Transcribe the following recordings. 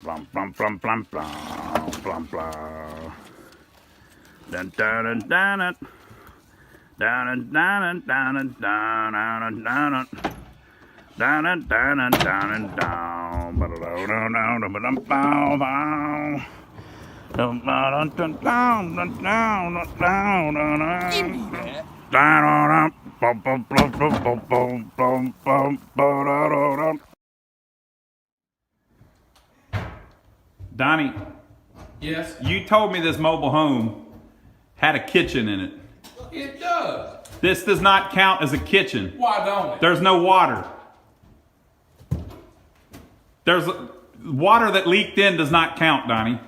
Blum blum blum blum blum blum blum. Dun dun dun dun dun dun dun dun dun dun dun dun dun dun dun. Donnie, Yes, you told me this mobile home had a kitchen in it. it does. This does not count as a kitchen. Why don't it? There's no water. There's water that leaked in does not count, Donnie.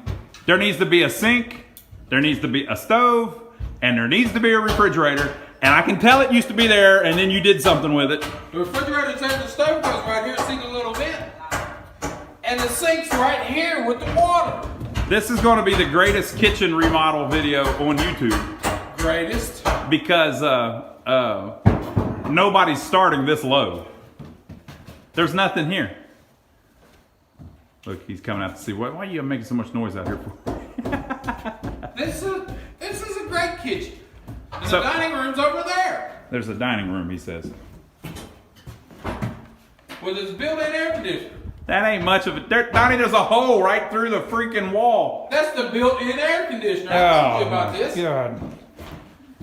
There needs to be a sink, there needs to be a stove, and there needs to be a refrigerator. And I can tell it used to be there, and then you did something with it. The refrigerator's there, the stove goes right here, see the little vent. And the sink's right here with the water. This is going to be the greatest kitchen remodel video on YouTube. Greatest. Because nobody's starting this low. There's nothing here. Look, he's coming out to see. Why are you making so much noise out here for? This is a great kitchen. And So- the dining room's over there. There's a dining room, he says. With its built-in air conditioner. That ain't much of it. Donnie, there's a hole right through the freaking wall. That's the built-in air conditioner. I told you about this. God.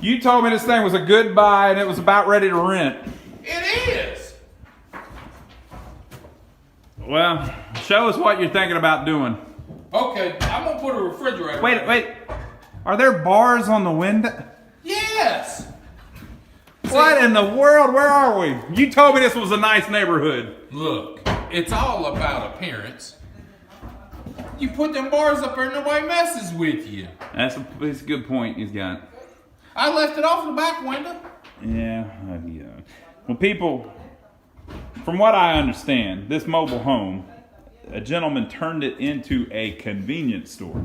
You told me this thing was a good buy and it was about ready to rent. It is. Well, show us what you're thinking about doing. Okay, I'm gonna put a refrigerator. Wait. Are there bars on the window? Yes. What in the world? Where are we? You told me this was a nice neighborhood. Look, it's all about appearance. You put them bars up there, nobody messes with you. That's a good point he's got. I left it off the back window. Yeah. Well, people, from what I understand, this mobile home, a gentleman turned it into a convenience store.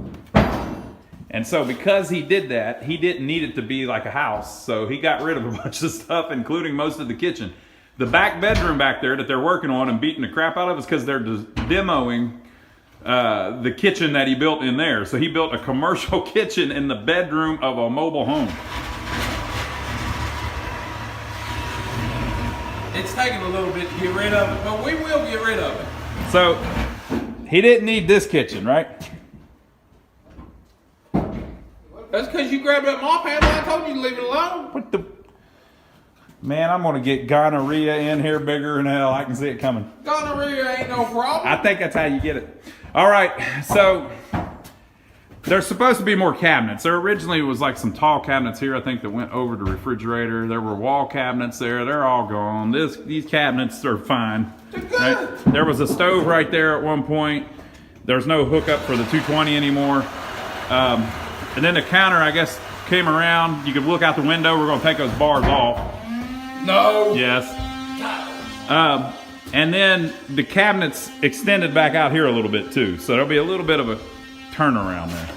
And so because he did that, he didn't need it to be like a house. So he got rid of a bunch of stuff, including most of the kitchen. The back bedroom back there that they're working on and beating the crap out of is because they're demoing the kitchen that he built in there. So he built a commercial kitchen in the bedroom of a mobile home. It's taking a little bit to get rid of it, but we will get rid of it. So he didn't need this kitchen, right? That's because you grabbed that mop handle. I told you to leave it alone. What the? Man, I'm gonna get gonorrhea in here bigger than hell. I can see it coming. Gonorrhea ain't no problem. I think that's how you get it. All right, so there's supposed to be more cabinets. There originally was like some tall cabinets here, I think, that went over the refrigerator. There were wall cabinets there. They're all gone. These cabinets are fine. They're good. Right? There was a stove right there at one point. There's no hookup for the 220 anymore. And then the counter, I guess, came around. You could look out the window. We're going to take those bars off. No. Yes. And then the cabinets extended back out here a little bit too. So there'll be a little bit of a turnaround there.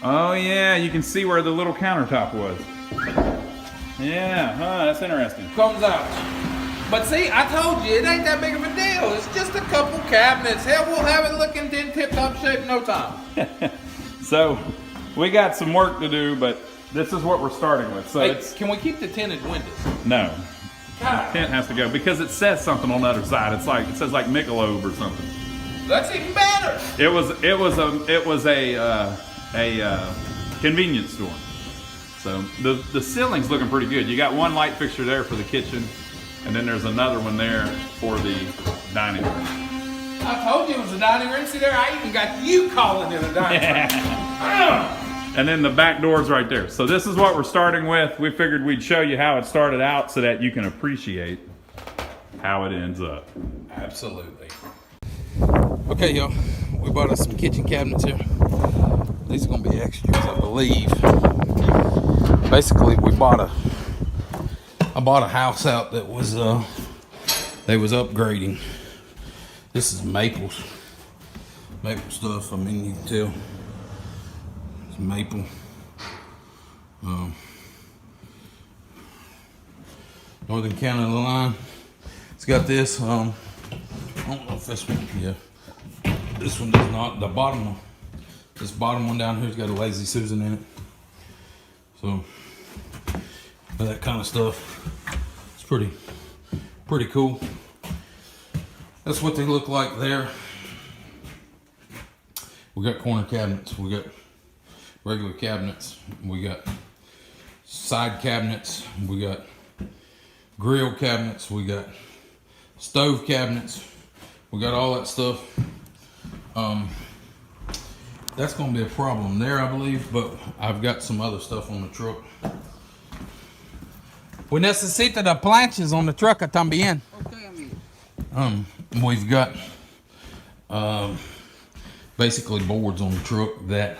Oh yeah, you can see where the little countertop was. Yeah, that's interesting. Comes out. But see, I told you, it ain't that big of a deal. It's just a couple cabinets. Hell, we'll have it looking in tip-top shape in no time. So we got some work to do, but this is what we're starting with. So Hey, can we keep the tinted windows? no. God, Tent has to go because it says something on the other side. It says like Michelob or something. that's even better. It was a convenience store. So the ceiling's looking pretty good. You got one light fixture there for the kitchen, and then there's another one there for the dining room. I told you it was a dining room. See there, I even got you calling it a dining room. And then the back door's right there. So this is what we're starting with. We figured we'd show you how it started out so that you can appreciate how it ends up. Absolutely. Okay, y'all. We bought us some kitchen cabinets here. These are gonna be extras, I believe. Basically, I bought a house out that was they was upgrading. This is maple stuff. I mean, you can tell it's maple. Northern County line. It's got this. I don't know if this one. Yeah. This one does not. The bottom one, this bottom one down here's got a Lazy Susan in it. So that kind of stuff, it's pretty cool. That's what they look like there. We got corner cabinets, we got regular cabinets, we got side cabinets, we got grill cabinets, we got stove cabinets, we got all that stuff. That's going to be a problem there, I believe, but I've got some other stuff on the truck. We necesita the planches on the truck también. We've got basically boards on the truck that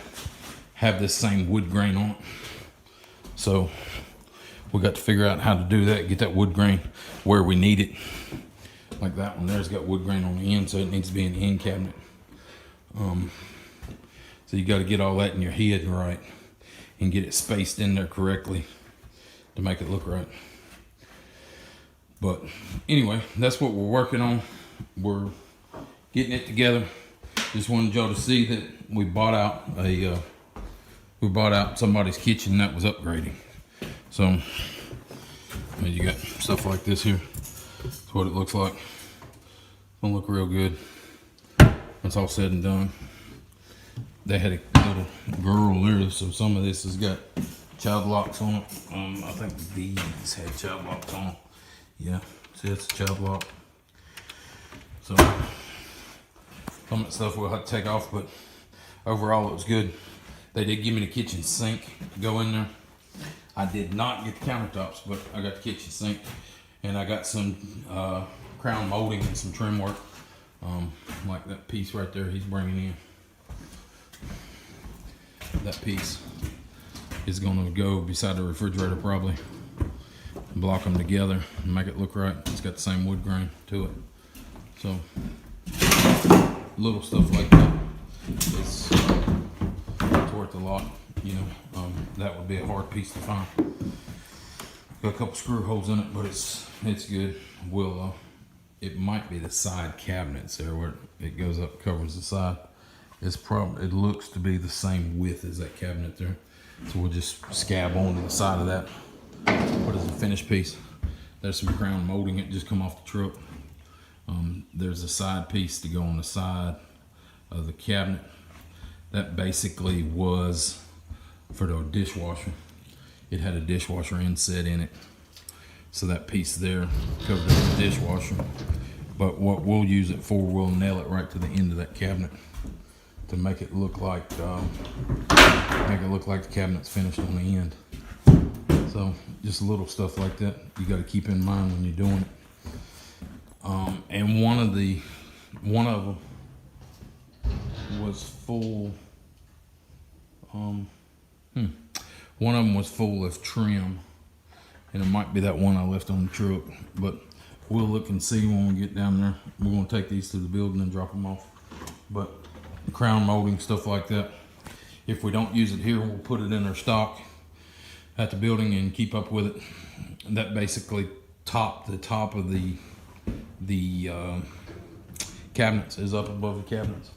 have this same wood grain on it. So we got to figure out how to do that, get that wood grain where we need it. Like that one there's got wood grain on the end, so it needs to be an end cabinet. So you got to get all that in your head right and get it spaced in there correctly to make it look right. But anyway, that's what we're working on. We're getting it together. Just wanted y'all to see that we bought out somebody's kitchen that was upgrading. So I mean, you got stuff like this here. That's what it looks like. It's gonna look real good. That's all said and done. They had a little girl there, so some of this has got child locks on it. I think these had child locks on them. Yeah, see, it's a child lock. So some of that stuff we'll have to take off, but overall it was good. They did give me the kitchen sink to go in there. I did not get the countertops, but I got the kitchen sink, and I got some crown molding and some trim work, like that piece right there he's bringing in. That piece is going to go beside the refrigerator probably. Block them together and make it look right. It's got the same wood grain to it. So little stuff like that. It's worth a lot. You know, that would be a hard piece to find. Got a couple screw holes in it, but it's good. We'll it might be the side cabinets there where it goes up, covers the side. It looks to be the same width as that cabinet there. So we'll just scab onto the side of that. Put it as a finished piece. There's some crown molding it just come off the truck. There's a side piece to go on the side of the cabinet. That basically was for the dishwasher. It had a dishwasher inset in it. So that piece there covered the dishwasher. But what we'll use it for, we'll nail it right to the end of that cabinet to make it look like the cabinet's finished on the end. So just little stuff like that you got to keep in mind when you're doing it. And one of them was full. One of them was full of trim, and it might be that one I left on the truck. But we'll look and see when we get down there. We're gonna take these to the building and drop them off. But crown molding, stuff like that. If we don't use it here, we'll put it in our stock at the building and keep up with it. And that basically the top of the cabinets is up above the cabinets.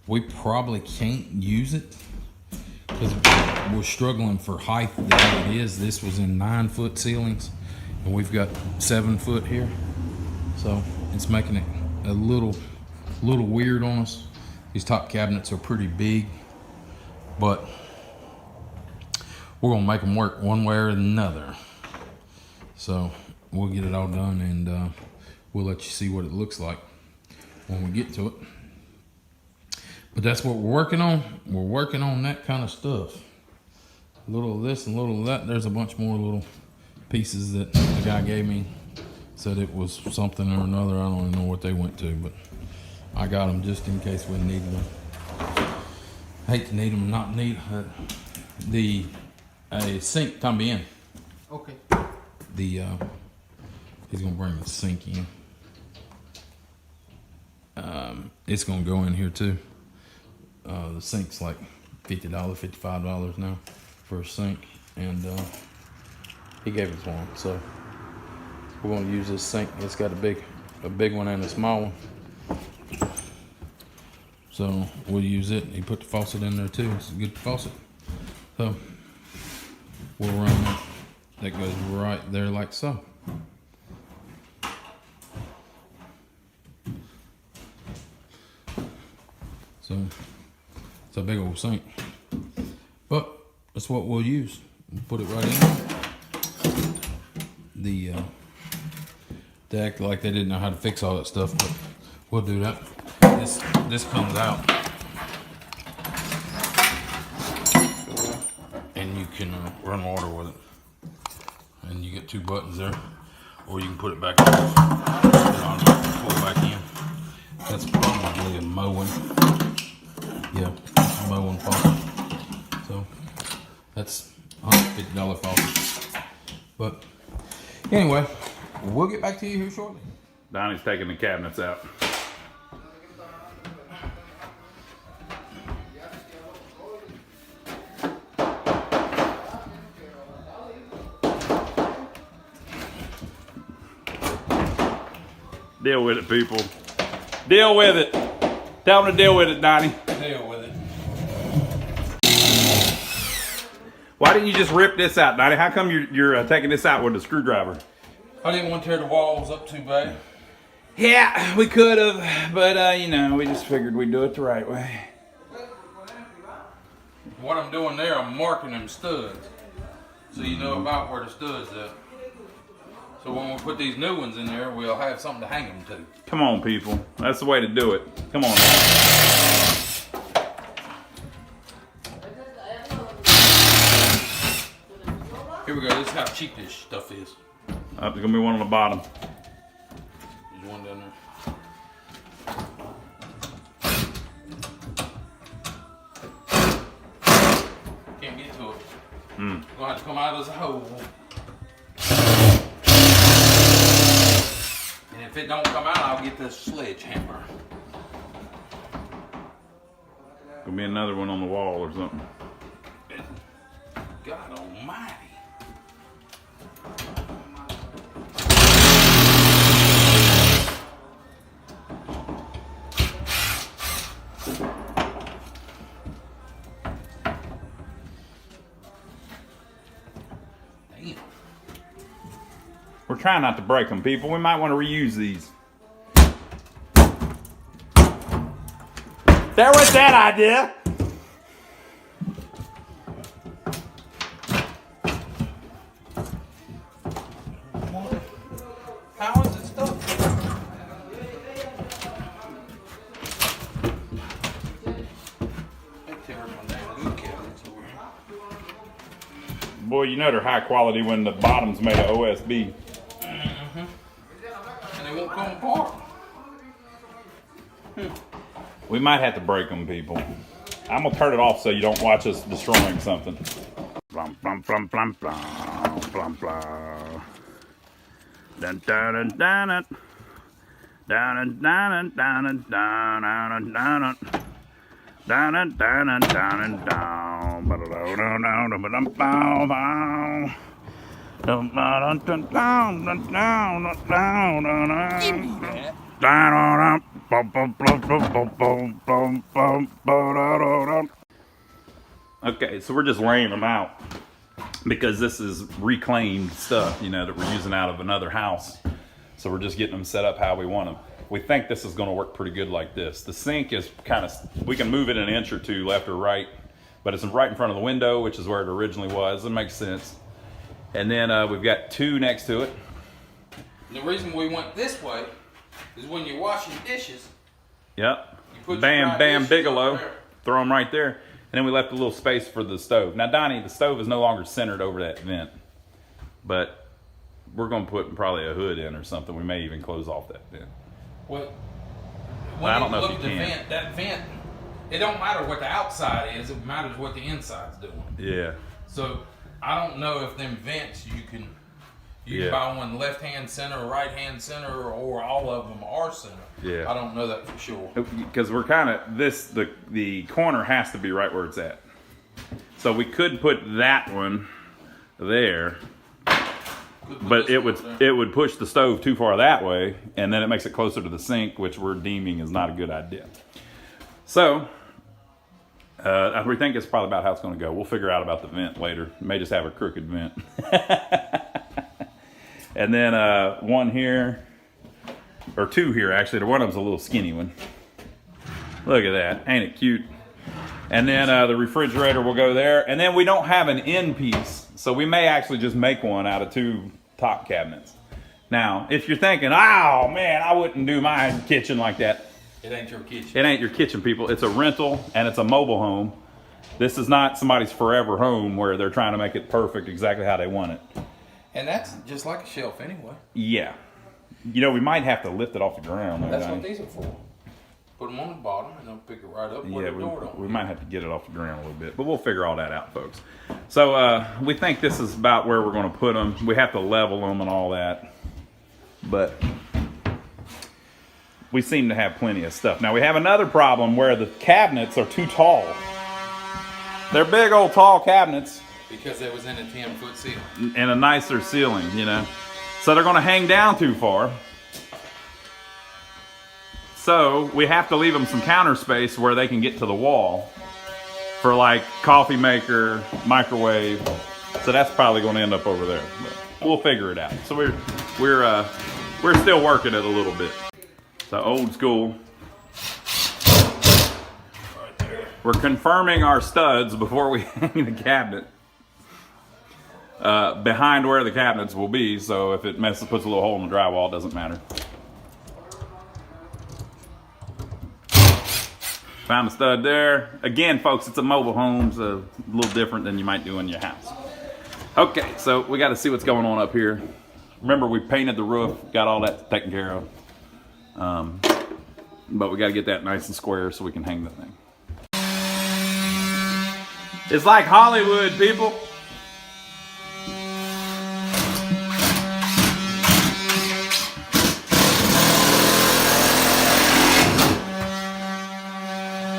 We probably can't use it because we're struggling for height the way it is. This was in 9-foot ceilings and we've got 7 foot here. So it's making it a little weird on us. These top cabinets are pretty big, but we're gonna make them work one way or another. So we'll get it all done and we'll let you see what it looks like when we get to it. But that's what we're working on. We're working on that kind of stuff. A little of this and a little of that. There's a bunch more little pieces that the guy gave me. Said it was something or another. I don't even know what they went to, but I got them just in case we needed them. Hate to need them, not need the sink también. Okay. He's gonna bring the sink in. It's gonna go in here too. The sink's like $50, $55 now for a sink, and he gave us one, so we're gonna use this sink. It's got a big one and a small one. So we'll use it. He put the faucet in there too. It's a good faucet. So we'll run that. That goes right there like so. So it's a big old sink. But that's what we'll use. We'll put it right in. They act like they didn't know how to fix all that stuff, but we'll do that. This comes out, and you can run water with it. And you get two buttons there, or you can put it back in, put it on, pull it back in. That's probably a mowing. Yeah, a mowing faucet. So that's $150 faucet. But anyway, we'll get back to you here shortly. Donnie's taking the cabinets out. Deal with it, people. Deal with it. Tell them to deal with it, Donnie. Deal with it. Why didn't you just rip this out, Donnie? How come you're taking this out with a screwdriver? I didn't want to tear the walls up too bad. Yeah, we could have, but you know, we just figured we'd do it the right way. What I'm doing there, I'm marking them studs, so you know about where the studs at. So when we put these new ones in there, we'll have something to hang them to. Come on, people. That's the way to do it. Come on. Here we go. This is how cheap this stuff is. There's gonna be one on the bottom. There's one down there. Can't get to it. Gonna have to come out of this hole. And if it don't come out, I'll get this sledgehammer. Gonna be another one on the wall or something. God almighty. Damn. We're trying not to break them, people. We might want to reuse these. There was that idea. How is it stuck? Boy, you know they're high quality when the bottom's made of OSB. And they won't come apart. We might have to break them, people. I'm gonna turn it off so you don't watch us destroying something. Blum, blum, blum, blum, blum, blum, blum. Dun, dun, dun, dun, dun. Dun, dun, dun, dun, dun, dun, dun, dun, dun. Dun, dun, dun, dun, dun, dun. Okay, so we're just laying them out because this is reclaimed stuff, you know, that we're using out of another house. So we're just getting them set up how we want them. We think this is going to work pretty good like this. The sink is kind of, we can move it an inch or two left or right, but it's right in front of the window, which is where it originally was. It makes sense. And then we've got two next to it. The reason we went this way is when you're washing dishes. Yep. You put Bam, your bam, dishes Bigelow. up there. Throw them right there. And then we left a little space for the stove. Now, Donnie, the stove is no longer centered over that vent, but we're going to put probably a hood in or something. We may even close off that vent. Well, I don't know if look you at the can. vent, that vent, it don't matter what the outside is, it matters what the inside's doing. Yeah. So I don't know if them vents you can Yeah. buy one left-hand center or right-hand center or all of them are center. Yeah. I don't know that for sure. Because we're kind of, the corner has to be right where it's at. So we could put that one there, Could put but this it one would there. it would push the stove too far that way, and then it makes it closer to the sink, which we're deeming is not a good idea. So, we think it's probably about how it's going to go. We'll figure out about the vent later. May just have a crooked vent. And then one here, or two here actually. One of them's a little skinny one. Look at that. Ain't it cute? And then the refrigerator will go there. And then we don't have an end piece, so we may actually just make one out of two top cabinets. Now, if you're thinking, oh man, I wouldn't do my kitchen like that. It ain't your kitchen. It ain't your kitchen, people. It's a rental and it's a mobile home. This is not somebody's forever home where they're trying to make it perfect exactly how they want it. And that's just like a shelf anyway. Yeah. You know, we might have to lift it off the ground. Though, That's what these are for. Put them on the bottom and they'll pick it right up. Yeah, we might have to get it off the ground a little bit, but we'll figure all that out, folks. So we think this is about where we're going to put them. We have to level them and all that, but we seem to have plenty of stuff. Now we have another problem where the cabinets are too tall. They're big old tall cabinets. Because it was in a 10-foot ceiling. And a nicer ceiling, you know. So they're going to hang down too far. So we have to leave them some counter space where they can get to the wall for like coffee maker, microwave. So that's probably going to end up over there. But we'll figure it out. So we're still working it a little bit. So old school. Right there. We're confirming our studs before we hang the cabinet. Behind where the cabinets will be, so if it puts a little hole in the drywall, it doesn't matter. Found a stud there. Again, folks, it's a mobile home, so a little different than you might do in your house. Okay, so we got to see what's going on up here. Remember, we painted the roof, got all that taken care of. But we got to get that nice and square so we can hang the thing. It's like Hollywood, people.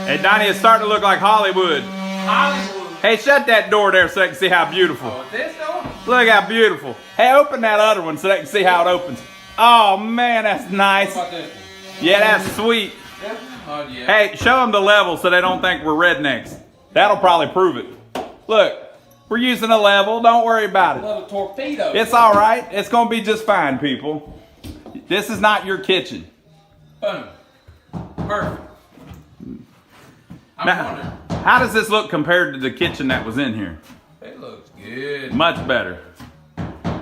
Hey, Donnie, it's starting to look like Hollywood. Hollywood. Hey, shut that door there so they can see how beautiful. Oh, this door? Look how beautiful. Hey, open that other one so they can see how it opens. Oh, man, that's nice. What about this one? Yeah, that's sweet. Oh, yeah. Hey, show them the level so they don't think we're rednecks. That'll probably prove it. Look, we're using a level. Don't worry about A it. little torpedo. It's all right. It's going to be just fine, people. This is not your kitchen. Boom. Perfect. I'm Now, wondering. how does this look compared to the kitchen that was in here? It looks good. Much better.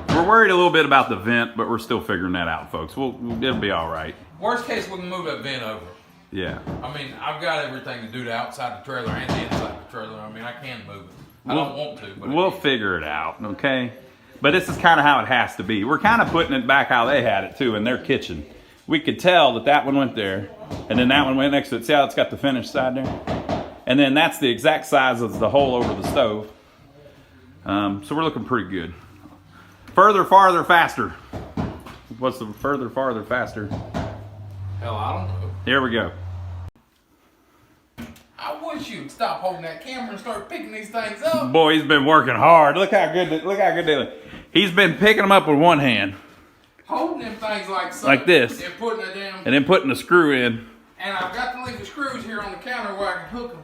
We're worried a little bit about the vent, but we're still figuring that out, folks. It'll be all right. Worst case, we can move that vent over. Yeah. I mean, I've got everything to do the outside the trailer and the inside the trailer. I mean, I can move it. I don't want to, but We'll figure it out, okay? But this is kind of how it has to be. We're kind of putting it back how they had it, too, in their kitchen. We could tell that one went there, and then that one went next to it. See how it's got the finished side there? And then that's the exact size of the hole over the stove. So we're looking pretty good. Further, farther, faster. What's the further, farther, faster? hell, I don't know. Here we go. I wish you'd stop holding that camera and start picking these things up. Boy, he's been working hard. Look how good they look. He's been picking them up with one hand. Holding them things like so. Like this. And putting it down. And then putting the screw in. And I've got to leave the screws here on the counter where I can hook them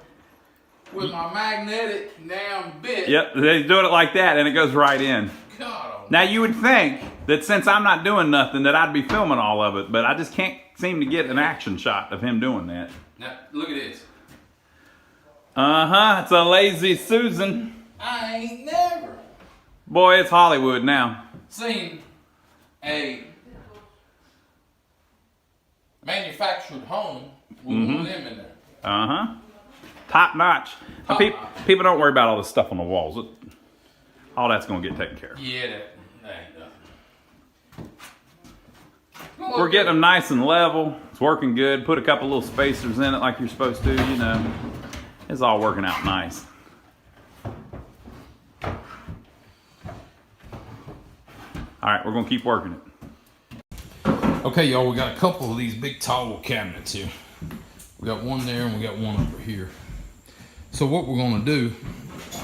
with my magnetic damn bit. Yep, he's doing it like that and it goes right in. God. Now you would think that since I'm not doing nothing that I'd be filming all of it, but I just can't seem to get an action shot of him doing that. Now, look at this. Uh-huh, it's a lazy Susan. I ain't never Boy, it's Hollywood now. seen a manufactured home with one of them in there. Uh-huh. Top notch. Now, Top notch. people don't worry about all this stuff on the walls. All that's going to get taken care of. Yeah, that ain't nothing. We're getting them nice and level. It's working good. Put a couple little spacers in it like you're supposed to, you know. It's all working out nice. All right, we're going to keep working it. Okay, y'all, we got a couple of these big tall cabinets here. We got one there and we got one over here. So what we're gonna do,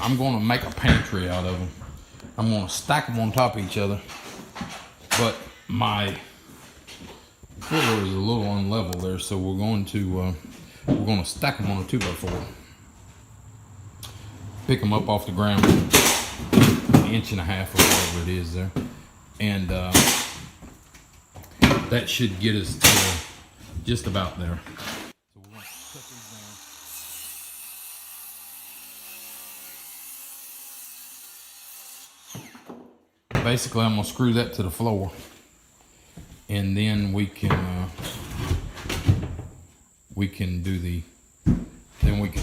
I'm gonna make a pantry out of them. I'm gonna stack them on top of each other. But my floor is a little unlevel there, so we're going to we're gonna stack them on a 2x4. Pick them up off the ground, an inch and a half or whatever it is there. And that should get us to just about there. So we're gonna cut these down. Basically, I'm gonna screw that to the floor, and then we can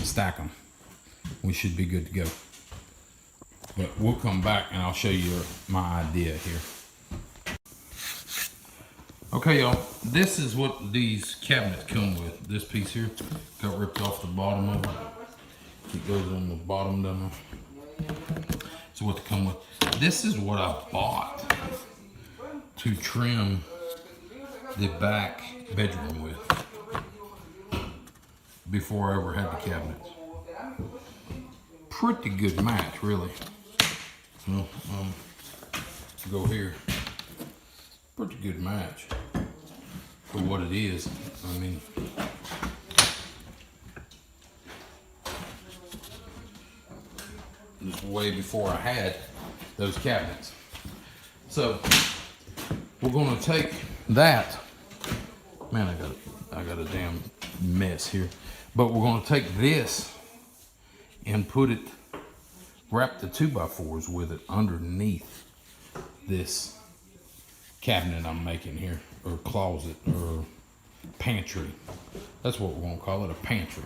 stack them. We should be good to go. But we'll come back and I'll show you my idea here. Okay, y'all, this is what these cabinets come with. This piece here got ripped off the bottom of it. It goes on the bottom down there. So what they come with. This is what I bought to trim the back bedroom with before I ever had the cabinets. Pretty good match, really. So, go here. Pretty good match for what it is. I mean, this was way before I had those cabinets. So we're gonna take that. Man, I got a damn mess here. But we're gonna take this and put it, wrap the 2x4s with it underneath this cabinet I'm making here, or closet, or pantry. That's what we're gonna call it, a pantry.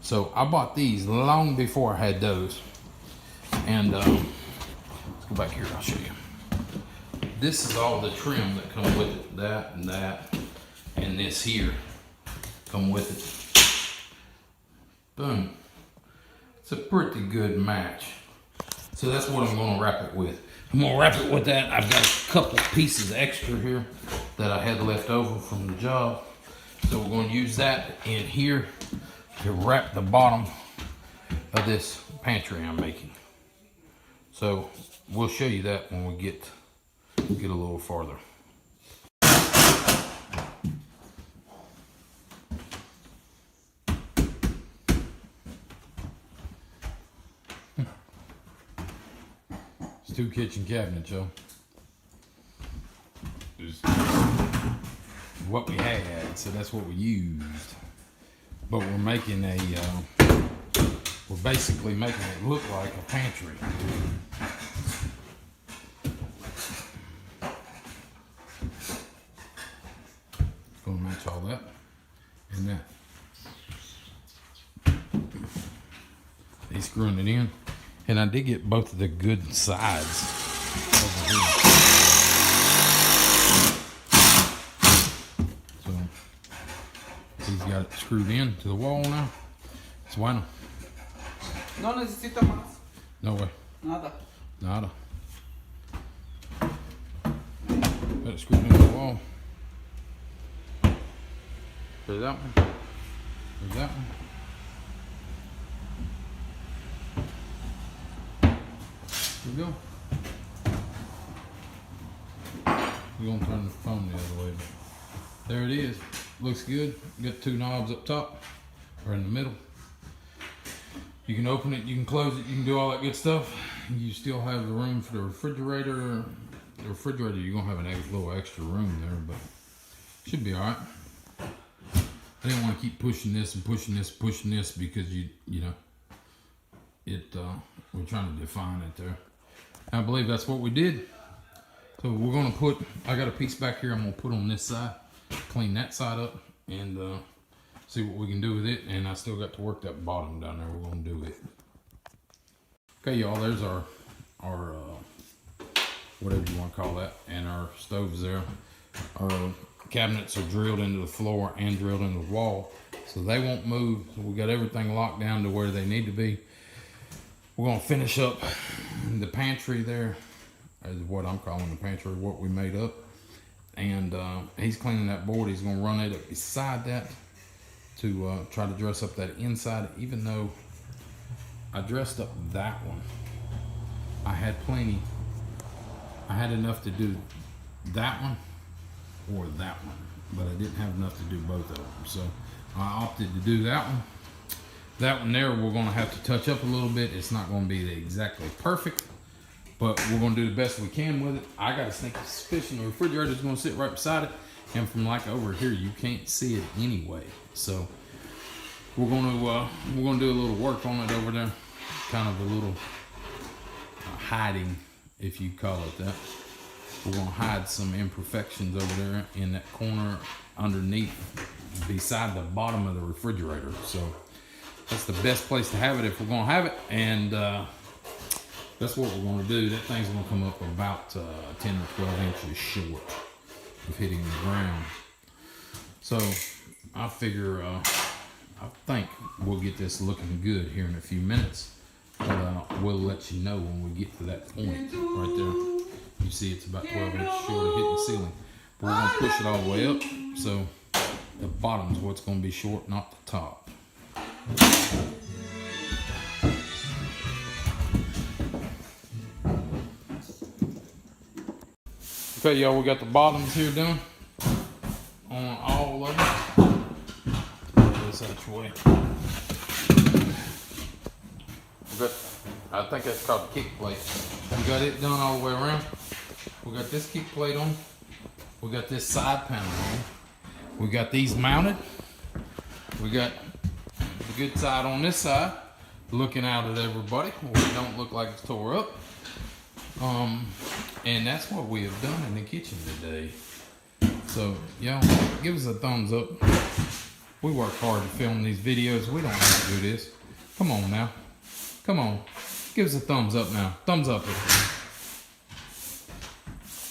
So I bought these long before I had those. And let's go back here, I'll show you. This is all the trim that comes with it. That, and this here come with it. Boom. It's a pretty good match. So that's what I'm gonna wrap it with. I'm gonna wrap it with that. I've got a couple pieces extra here that I had left over from the job. So we're gonna use that in here to wrap the bottom of this pantry I'm making. So we'll show you that when we get a little farther. It's 2 kitchen cabinets, y'all. It's what we had, so that's what we used. But we're making we're basically making it look like a pantry. Gonna match all that and that. He's screwing it in, and I did get both of the good sides over here. So he's got it screwed in to the wall now. It's bueno. No necesita más. No way. Nada. Nada. Got it screwed into the wall. There's that one. There's that one. There we go. We're gonna turn the phone the other way. There it is. Looks good. Got 2 knobs up top or in the middle. You can open it, you can close it, you can do all that good stuff. You still have the room for the refrigerator. The refrigerator, you're gonna have a little extra room there, but should be all right. I didn't want to keep pushing this and pushing this, pushing this because you know, we're trying to define it there. I believe that's what we did. So we're gonna put, I got a piece back here I'm gonna put on this side, clean that side up, and see what we can do with it. And I still got to work that bottom down there. We're gonna do it. Okay, y'all, there's our whatever you want to call that, and our stoves there. Our cabinets are drilled into the floor and drilled into the wall, so they won't move. So we got everything locked down to where they need to be. We're gonna finish up the pantry there, is what I'm calling the pantry, what we made up. And he's cleaning that board. He's gonna run it up beside that to try to dress up that inside. Even though I dressed up that one, I had plenty. I had enough to do that one or that one, but I didn't have enough to do both of them. So I opted to do that one. That one there, we're gonna have to touch up a little bit. It's not gonna be exactly perfect, but we're gonna do the best we can with it. I got a sneaky suspicion the refrigerator's gonna sit right beside it, and from like over here, you can't see it anyway. So we're gonna do a little work on it over there, kind of a little hiding, if you call it that. We're gonna hide some imperfections over there in that corner underneath, beside the bottom of the refrigerator. So that's the best place to have it if we're gonna have it, and that's what we're gonna do. That thing's gonna come up about 10 or 12 inches short of hitting the ground. So I figure, I think we'll get this looking good here in a few minutes, but we'll let you know when we get to that point right there. You see it's about 12 inches short of hitting the ceiling. But we're gonna push it all the way up, so the bottom's what's gonna be short, not the top. Okay, y'all, we got the bottoms here done on all of them. This way. We got, I think that's called the kick plate. We got it done all the way around. We got this kick plate on. We got this side panel on. We got these mounted. We got the good side on this side, looking out at everybody, where it don't look like it's tore up. And that's what we have done in the kitchen today. So, y'all, give us a thumbs up. We work hard to film these videos. We don't have to do this. Come on now. Come on. Give us a thumbs up now. Thumbs up.